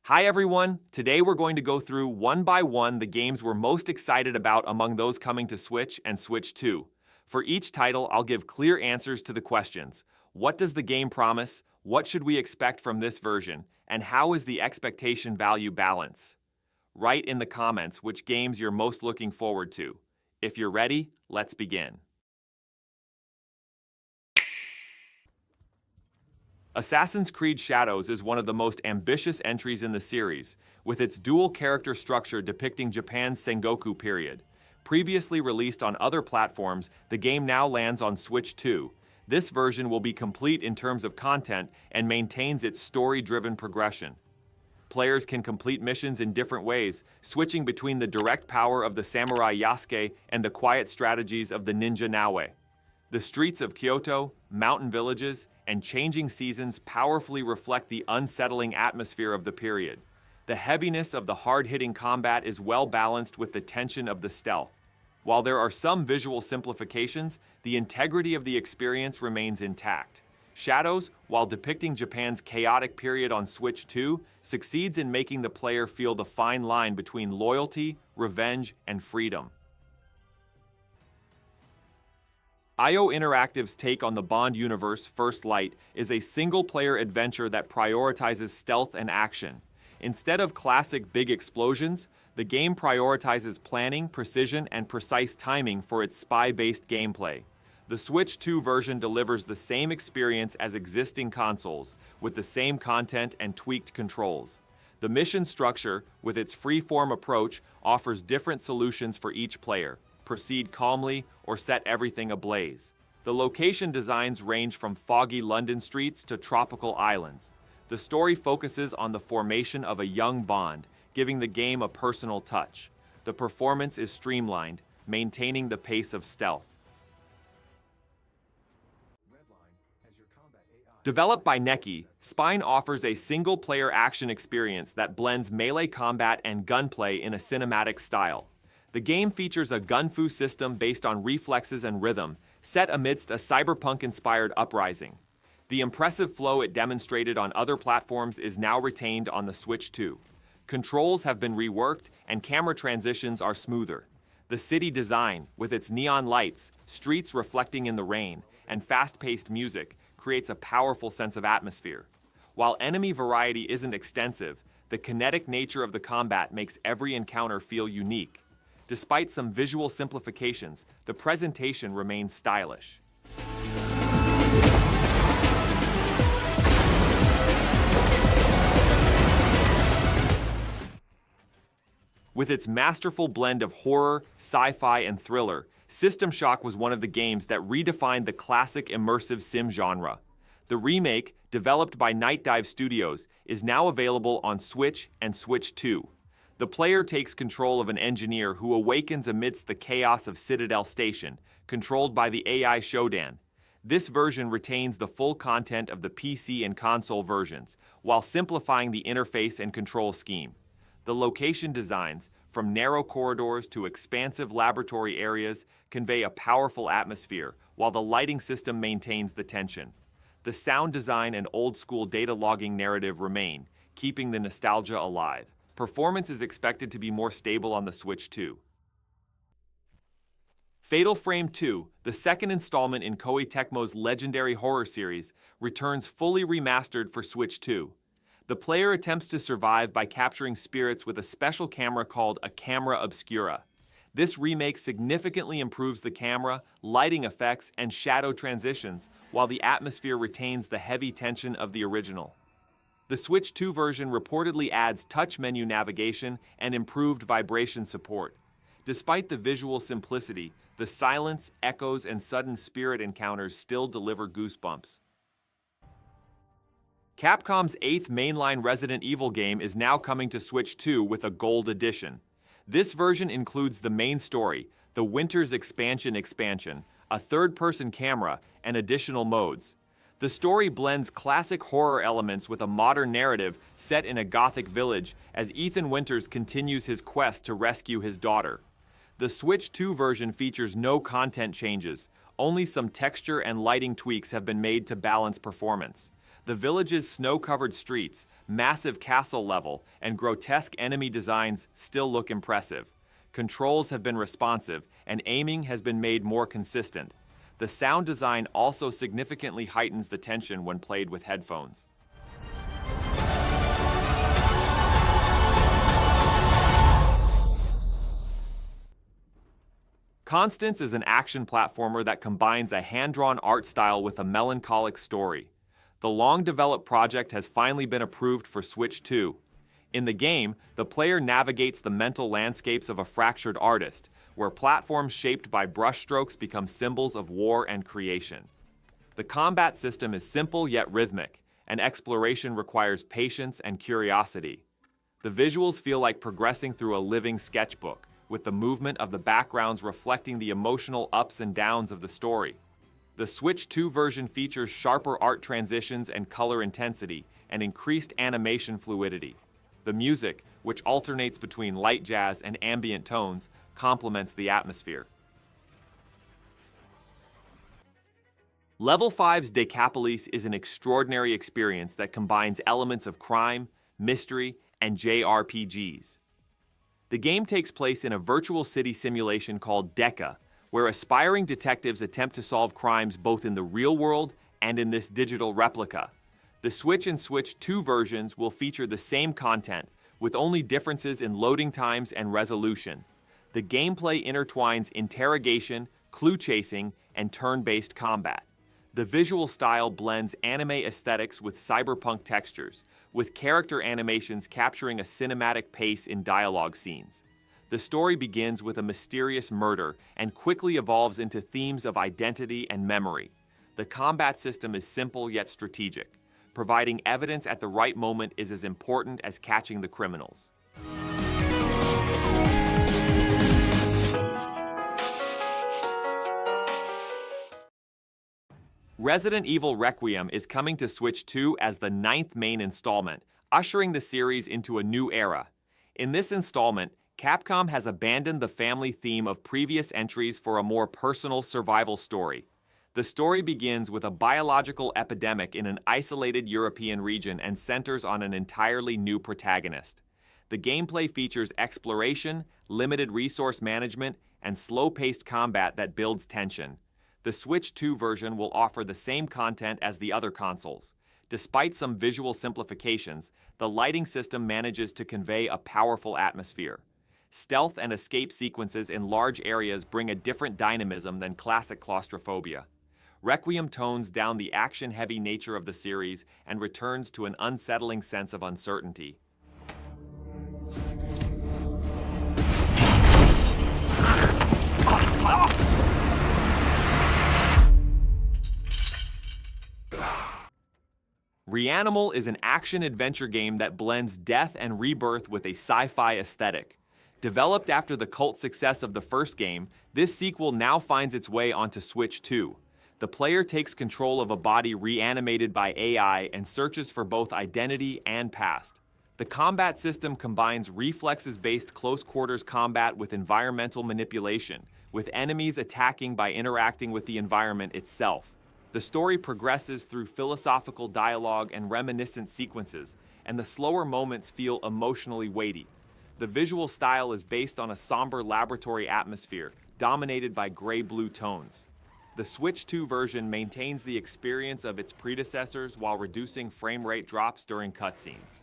Hi everyone! Today we're going to go through one by one the games we're most excited about among those coming to Switch and Switch 2. For each title, I'll give clear answers to the questions. What does the game promise? What should we expect from this version? And how is the expectation value balance? Write in the comments which games you're most looking forward to. If you're ready, let's begin. Assassin's Creed Shadows is one of the most ambitious entries in the series, with its dual character structure depicting Japan's Sengoku period. Previously released on other platforms, the game now lands on Switch 2. This version will be complete in terms of content and maintains its story-driven progression. Players can complete missions in different ways, switching between the direct power of the samurai Yasuke and the quiet strategies of the ninja Naoe. The streets of Kyoto, mountain villages, and changing seasons powerfully reflect the unsettling atmosphere of the period. The heaviness of the hard-hitting combat is well balanced with the tension of the stealth. While there are some visual simplifications, the integrity of the experience remains intact. Shadows, while depicting Japan's chaotic period on Switch 2, succeeds in making the player feel the fine line between loyalty, revenge, and freedom. IO Interactive's take on the Bond universe, First Light, is a single-player adventure that prioritizes stealth and action. Instead of classic big explosions, the game prioritizes planning, precision, and precise timing for its spy-based gameplay. The Switch 2 version delivers the same experience as existing consoles, with the same content and tweaked controls. The mission structure, with its free-form approach, offers different solutions for each player. Proceed calmly, or set everything ablaze. The location designs range from foggy London streets to tropical islands. The story focuses on the formation of a young Bond, giving the game a personal touch. The performance is streamlined, maintaining the pace of stealth. Developed by Neki, Spine offers a single-player action experience that blends melee combat and gunplay in a cinematic style. The game features a gunfu system based on reflexes and rhythm, set amidst a cyberpunk-inspired uprising. The impressive flow it demonstrated on other platforms is now retained on the Switch 2. Controls have been reworked, and camera transitions are smoother. The city design, with its neon lights, streets reflecting in the rain, and fast-paced music, creates a powerful sense of atmosphere. While enemy variety isn't extensive, the kinetic nature of the combat makes every encounter feel unique. Despite some visual simplifications, the presentation remains stylish. With its masterful blend of horror, sci-fi, and thriller, System Shock was one of the games that redefined the classic immersive sim genre. The remake, developed by Night Dive Studios, is now available on Switch and Switch 2. The player takes control of an engineer who awakens amidst the chaos of Citadel Station, controlled by the AI Shodan. This version retains the full content of the PC and console versions, while simplifying the interface and control scheme. The location designs, from narrow corridors to expansive laboratory areas, convey a powerful atmosphere, while the lighting system maintains the tension. The sound design and old-school data logging narrative remain, keeping the nostalgia alive. Performance is expected to be more stable on the Switch 2. Fatal Frame 2, the second installment in Koei Tecmo's legendary horror series, returns fully remastered for Switch 2. The player attempts to survive by capturing spirits with a special camera called a camera obscura. This remake significantly improves the camera, lighting effects, and shadow transitions, while the atmosphere retains the heavy tension of the original. The Switch 2 version reportedly adds touch menu navigation and improved vibration support. Despite the visual simplicity, the silence, echoes, and sudden spirit encounters still deliver goosebumps. Capcom's 8th mainline Resident Evil game is now coming to Switch 2 with a Gold Edition. This version includes the main story, the Winter's Expansion, a third-person camera, and additional modes. The story blends classic horror elements with a modern narrative set in a Gothic village as Ethan Winters continues his quest to rescue his daughter. The Switch 2 version features no content changes, only some texture and lighting tweaks have been made to balance performance. The village's snow-covered streets, massive castle level, and grotesque enemy designs still look impressive. Controls have been responsive, and aiming has been made more consistent. The sound design also significantly heightens the tension when played with headphones. Constance is an action platformer that combines a hand-drawn art style with a melancholic story. The long-developed project has finally been approved for Switch 2. In the game, the player navigates the mental landscapes of a fractured artist, where platforms shaped by brushstrokes become symbols of war and creation. The combat system is simple yet rhythmic, and exploration requires patience and curiosity. The visuals feel like progressing through a living sketchbook, with the movement of the backgrounds reflecting the emotional ups and downs of the story. The Switch 2 version features sharper art transitions and color intensity, and increased animation fluidity. The music, which alternates between light jazz and ambient tones, complements the atmosphere. Level 5's DECAPOLICE is an extraordinary experience that combines elements of crime, mystery, and JRPGs. The game takes place in a virtual city simulation called DECA, where aspiring detectives attempt to solve crimes both in the real world and in this digital replica. The Switch and Switch 2 versions will feature the same content, with only differences in loading times and resolution. The gameplay intertwines interrogation, clue chasing, and turn-based combat. The visual style blends anime aesthetics with cyberpunk textures, with character animations capturing a cinematic pace in dialogue scenes. The story begins with a mysterious murder and quickly evolves into themes of identity and memory. The combat system is simple yet strategic. Providing evidence at the right moment is as important as catching the criminals. Resident Evil Requiem is coming to Switch 2 as the 9th main installment, ushering the series into a new era. In this installment, Capcom has abandoned the family theme of previous entries for a more personal survival story. The story begins with a biological epidemic in an isolated European region and centers on an entirely new protagonist. The gameplay features exploration, limited resource management, and slow-paced combat that builds tension. The Switch 2 version will offer the same content as the other consoles. Despite some visual simplifications, the lighting system manages to convey a powerful atmosphere. Stealth and escape sequences in large areas bring a different dynamism than classic claustrophobia. Requiem tones down the action-heavy nature of the series and returns to an unsettling sense of uncertainty. Reanimal is an action-adventure game that blends death and rebirth with a sci-fi aesthetic. Developed after the cult success of the first game, this sequel now finds its way onto Switch 2. The player takes control of a body reanimated by AI and searches for both identity and past. The combat system combines reflexes-based close-quarters combat with environmental manipulation, with enemies attacking by interacting with the environment itself. The story progresses through philosophical dialogue and reminiscent sequences, and the slower moments feel emotionally weighty. The visual style is based on a somber laboratory atmosphere, dominated by gray-blue tones. The Switch 2 version maintains the experience of its predecessors while reducing frame rate drops during cutscenes.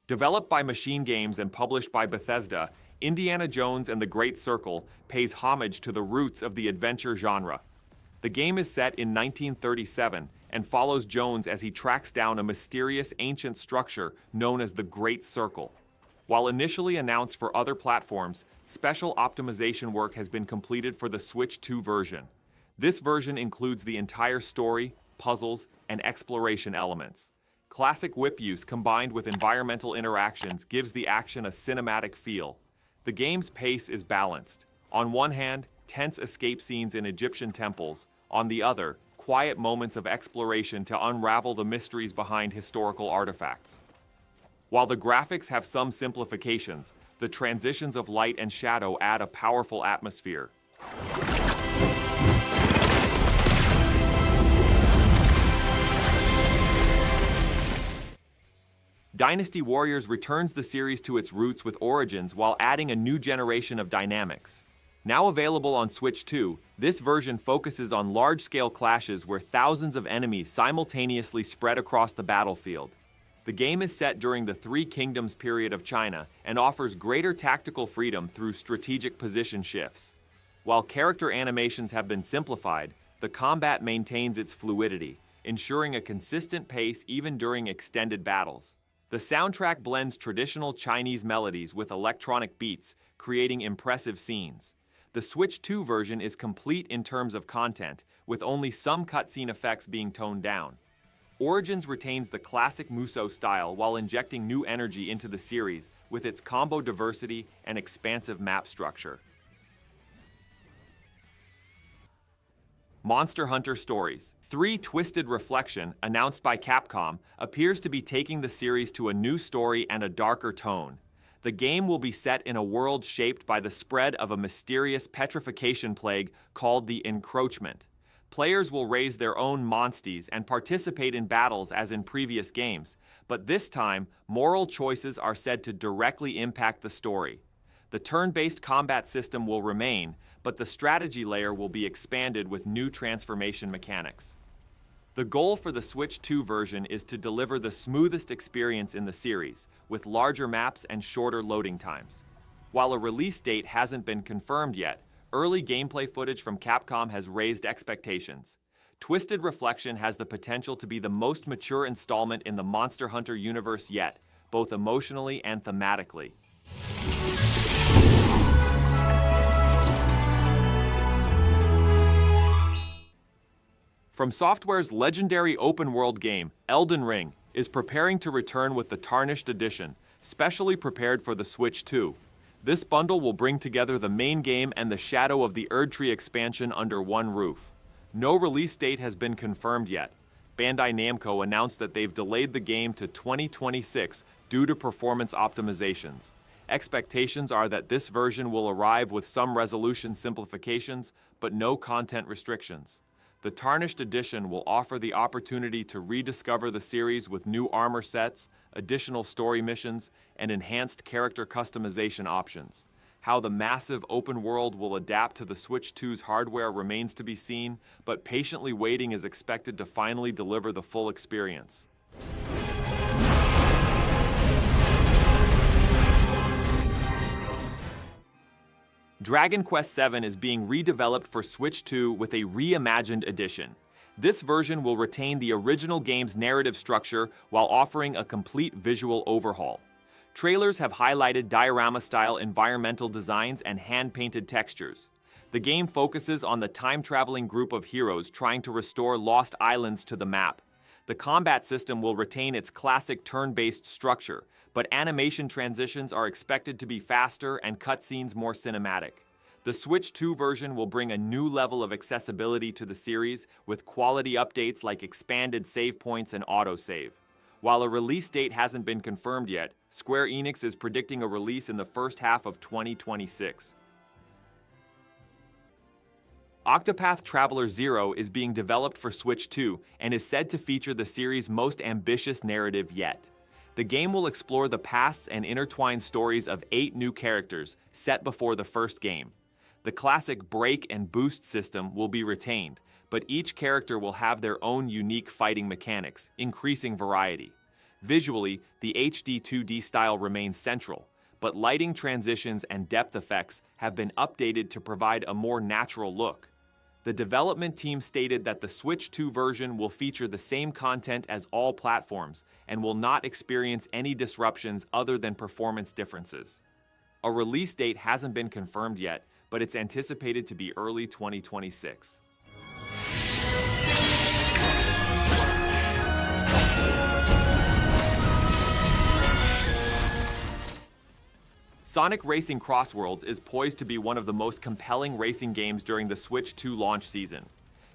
Developed by Machine Games and published by Bethesda, Indiana Jones and the Great Circle pays homage to the roots of the adventure genre. The game is set in 1937 and follows Jones as he tracks down a mysterious ancient structure known as the Great Circle. While initially announced for other platforms, special optimization work has been completed for the Switch 2 version. This version includes the entire story, puzzles, and exploration elements. Classic whip use combined with environmental interactions gives the action a cinematic feel. The game's pace is balanced. On one hand, tense escape scenes in Egyptian temples. On the other, quiet moments of exploration to unravel the mysteries behind historical artifacts. While the graphics have some simplifications, the transitions of light and shadow add a powerful atmosphere. Dynasty Warriors returns the series to its roots with Origins while adding a new generation of dynamics. Now available on Switch 2, this version focuses on large-scale clashes where thousands of enemies simultaneously spread across the battlefield. The game is set during the Three Kingdoms period of China and offers greater tactical freedom through strategic position shifts. While character animations have been simplified, the combat maintains its fluidity, ensuring a consistent pace even during extended battles. The soundtrack blends traditional Chinese melodies with electronic beats, creating impressive scenes. The Switch 2 version is complete in terms of content, with only some cutscene effects being toned down. Origins retains the classic Musou style while injecting new energy into the series with its combo diversity and expansive map structure. Monster Hunter Stories 3 Twisted Reflection, announced by Capcom, appears to be taking the series to a new story and a darker tone. The game will be set in a world shaped by the spread of a mysterious petrification plague called the Encroachment. Players will raise their own monsties and participate in battles as in previous games, but this time, moral choices are said to directly impact the story. The turn-based combat system will remain, but the strategy layer will be expanded with new transformation mechanics. The goal for the Switch 2 version is to deliver the smoothest experience in the series, with larger maps and shorter loading times. While a release date hasn't been confirmed yet, early gameplay footage from Capcom has raised expectations. Twisted Reflection has the potential to be the most mature installment in the Monster Hunter universe yet, both emotionally and thematically. From Software's legendary open-world game, Elden Ring, is preparing to return with the Tarnished edition, specially prepared for the Switch 2. This bundle will bring together the main game and the Shadow of the Erdtree expansion under one roof. No release date has been confirmed yet. Bandai Namco announced that they've delayed the game to 2026 due to performance optimizations. Expectations are that this version will arrive with some resolution simplifications, but no content restrictions. The Tarnished edition will offer the opportunity to rediscover the series with new armor sets, additional story missions, and enhanced character customization options. How the massive open world will adapt to the Switch 2's hardware remains to be seen, but patiently waiting is expected to finally deliver the full experience. Dragon Quest VII is being redeveloped for Switch 2 with a Reimagined edition. This version will retain the original game's narrative structure while offering a complete visual overhaul. Trailers have highlighted diorama-style environmental designs and hand-painted textures. The game focuses on the time-traveling group of heroes trying to restore lost islands to the map. The combat system will retain its classic turn-based structure, but animation transitions are expected to be faster and cutscenes more cinematic. The Switch 2 version will bring a new level of accessibility to the series with quality updates like expanded save points and autosave. While a release date hasn't been confirmed yet, Square Enix is predicting a release in the first half of 2026. Octopath Traveler 0 is being developed for Switch 2 and is said to feature the series' most ambitious narrative yet. The game will explore the pasts and intertwined stories of 8 new characters set before the first game. The classic break and boost system will be retained, but each character will have their own unique fighting mechanics, increasing variety. Visually, the HD 2D style remains central, but lighting transitions and depth effects have been updated to provide a more natural look. The development team stated that the Switch 2 version will feature the same content as all platforms and will not experience any disruptions other than performance differences. A release date hasn't been confirmed yet, but it's anticipated to be early 2026. Sonic Racing CrossWorlds is poised to be one of the most compelling racing games during the Switch 2 launch season.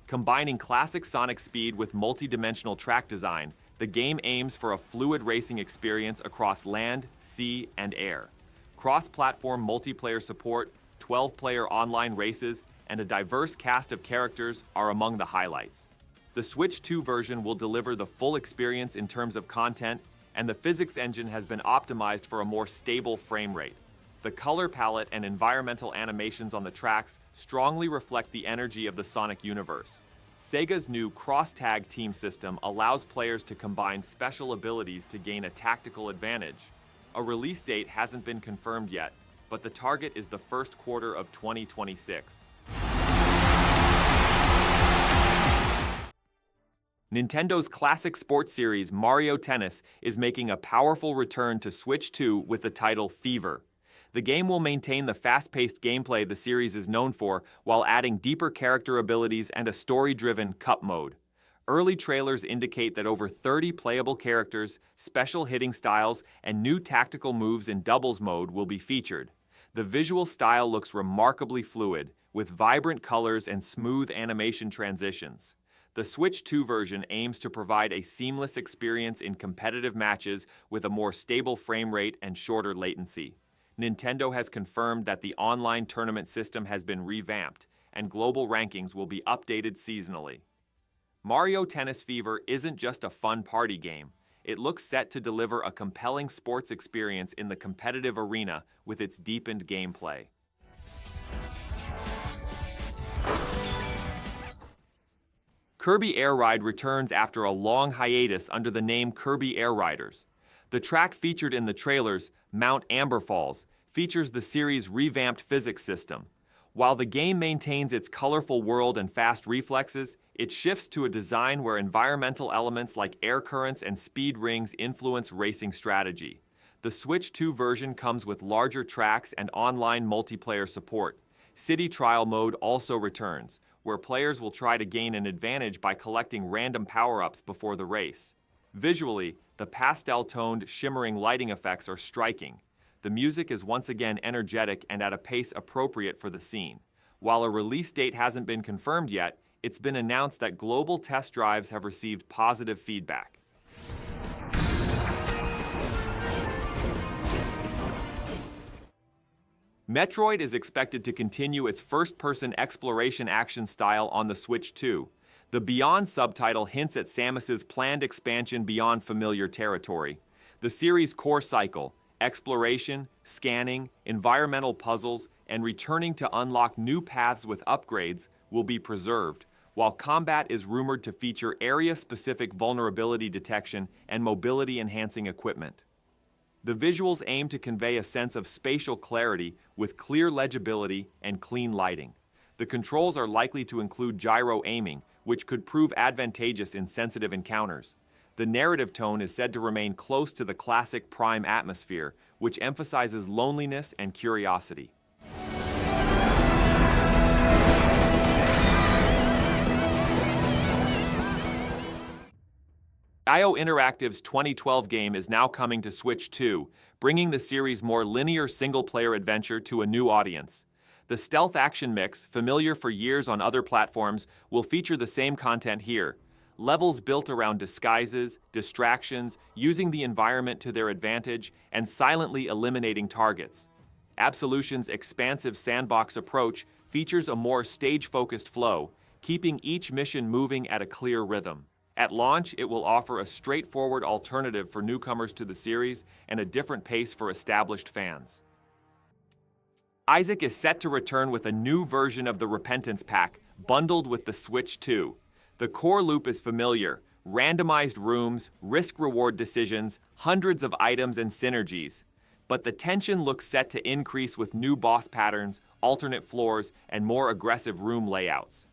Combining classic Sonic speed with multi-dimensional track design, the game aims for a fluid racing experience across land, sea, and air. Cross-platform multiplayer support, 12-player online races, and a diverse cast of characters are among the highlights. The Switch 2 version will deliver the full experience in terms of content, and the physics engine has been optimized for a more stable frame rate. The color palette and environmental animations on the tracks strongly reflect the energy of the Sonic universe. Sega's new cross-tag team system allows players to combine special abilities to gain a tactical advantage. A release date hasn't been confirmed yet, but the target is the first quarter of 2026. Nintendo's classic sports series Mario Tennis is making a powerful return to Switch 2 with the title Fever. The game will maintain the fast-paced gameplay the series is known for while adding deeper character abilities and a story-driven cup mode. Early trailers indicate that over 30 playable characters, special hitting styles, and new tactical moves in doubles mode will be featured. The visual style looks remarkably fluid, with vibrant colors and smooth animation transitions. The Switch 2 version aims to provide a seamless experience in competitive matches with a more stable frame rate and shorter latency. Nintendo has confirmed that the online tournament system has been revamped, and global rankings will be updated seasonally. Mario Tennis Fever isn't just a fun party game. It looks set to deliver a compelling sports experience in the competitive arena with its deepened gameplay. Kirby Air Ride returns after a long hiatus under the name Kirby Air Riders. The track featured in the trailers, Mount Amber Falls, features the series' revamped physics system. While the game maintains its colorful world and fast reflexes, it shifts to a design where environmental elements like air currents and speed rings influence racing strategy. The Switch 2 version comes with larger tracks and online multiplayer support. City Trial mode also returns, where players will try to gain an advantage by collecting random power-ups before the race. Visually, the pastel-toned, shimmering lighting effects are striking. The music is once again energetic and at a pace appropriate for the scene. While a release date hasn't been confirmed yet, it's been announced that global test drives have received positive feedback. Metroid is expected to continue its first-person exploration action style on the Switch 2. The Beyond subtitle hints at Samus's planned expansion beyond familiar territory. The series' core cycle, exploration, scanning, environmental puzzles, and returning to unlock new paths with upgrades, will be preserved, while combat is rumored to feature area-specific vulnerability detection and mobility-enhancing equipment. The visuals aim to convey a sense of spatial clarity with clear legibility and clean lighting. The controls are likely to include gyro aiming, which could prove advantageous in sensitive encounters. The narrative tone is said to remain close to the classic Prime atmosphere, which emphasizes loneliness and curiosity. IO Interactive's 2012 game is now coming to Switch 2, bringing the series' more linear single-player adventure to a new audience. The stealth action mix, familiar for years on other platforms, will feature the same content here. Levels built around disguises, distractions, using the environment to their advantage, and silently eliminating targets. Absolution's expansive sandbox approach features a more stage-focused flow, keeping each mission moving at a clear rhythm. At launch, it will offer a straightforward alternative for newcomers to the series and a different pace for established fans. Isaac is set to return with a new version of the Repentance Pack, bundled with the Switch 2. The core loop is familiar: randomized rooms, risk-reward decisions, hundreds of items and synergies. But the tension looks set to increase with new boss patterns, alternate floors, and more aggressive room layouts.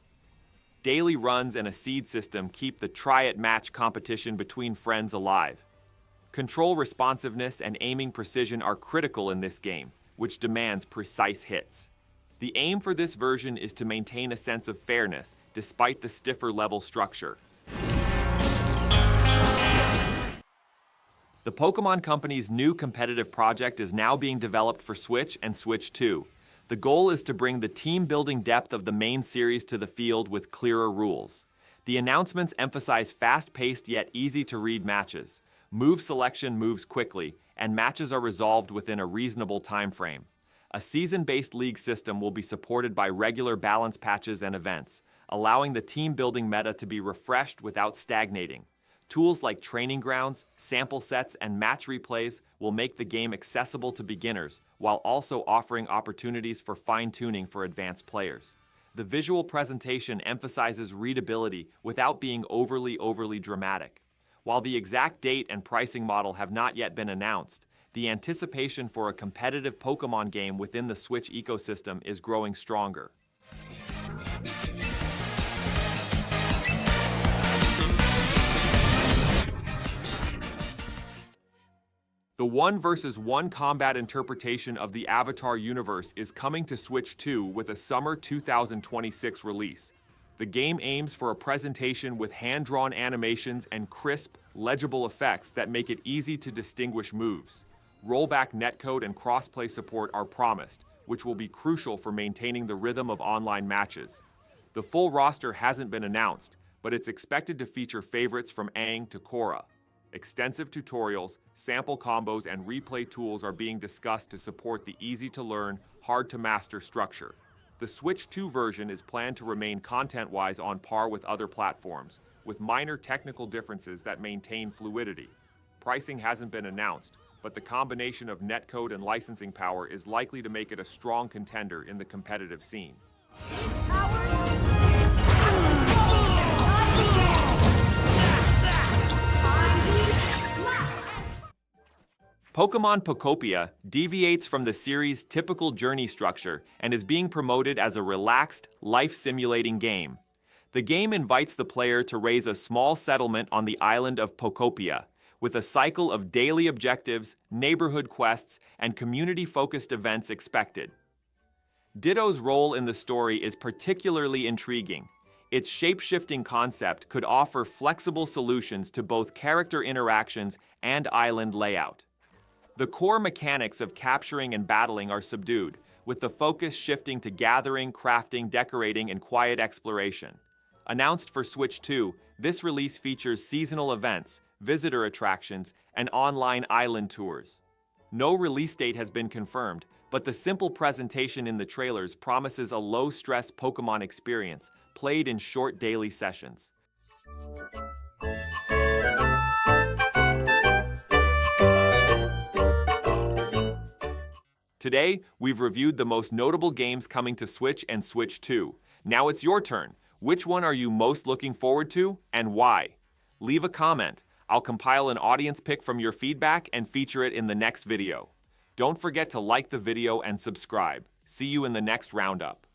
Daily runs and a seed system keep the try-it-match competition between friends alive. Control responsiveness and aiming precision are critical in this game, which demands precise hits. The aim for this version is to maintain a sense of fairness, despite the stiffer level structure. The Pokémon Company's new competitive project is now being developed for Switch and Switch 2. The goal is to bring the team-building depth of the main series to the field with clearer rules. The announcements emphasize fast-paced yet easy-to-read matches. Move selection moves quickly, and matches are resolved within a reasonable time frame. A season-based league system will be supported by regular balance patches and events, allowing the team-building meta to be refreshed without stagnating. Tools like training grounds, sample sets, and match replays will make the game accessible to beginners, while also offering opportunities for fine-tuning for advanced players. The visual presentation emphasizes readability without being overly dramatic. While the exact date and pricing model have not yet been announced, the anticipation for a competitive Pokémon game within the Switch ecosystem is growing stronger. The 1v1 combat interpretation of the Avatar universe is coming to Switch 2 with a summer 2026 release. The game aims for a presentation with hand-drawn animations and crisp, legible effects that make it easy to distinguish moves. Rollback netcode and crossplay support are promised, which will be crucial for maintaining the rhythm of online matches. The full roster hasn't been announced, but it's expected to feature favorites from Aang to Korra. Extensive tutorials, sample combos, and replay tools are being discussed to support the easy-to-learn, hard-to-master structure. The Switch 2 version is planned to remain content-wise on par with other platforms, with minor technical differences that maintain fluidity. Pricing hasn't been announced, but the combination of netcode and licensing power is likely to make it a strong contender in the competitive scene. Pokémon Pokopia deviates from the series' typical journey structure and is being promoted as a relaxed, life-simulating game. The game invites the player to raise a small settlement on the island of Pokopia, with a cycle of daily objectives, neighborhood quests, and community-focused events expected. Ditto's role in the story is particularly intriguing. Its shape-shifting concept could offer flexible solutions to both character interactions and island layout. The core mechanics of capturing and battling are subdued, with the focus shifting to gathering, crafting, decorating, and quiet exploration. Announced for Switch 2, this release features seasonal events, visitor attractions, and online island tours. No release date has been confirmed, but the simple presentation in the trailers promises a low-stress Pokémon experience, played in short daily sessions. Today, we've reviewed the most notable games coming to Switch and Switch 2. Now it's your turn. Which one are you most looking forward to, and why? Leave a comment. I'll compile an audience pick from your feedback and feature it in the next video. Don't forget to like the video and subscribe. See you in the next roundup.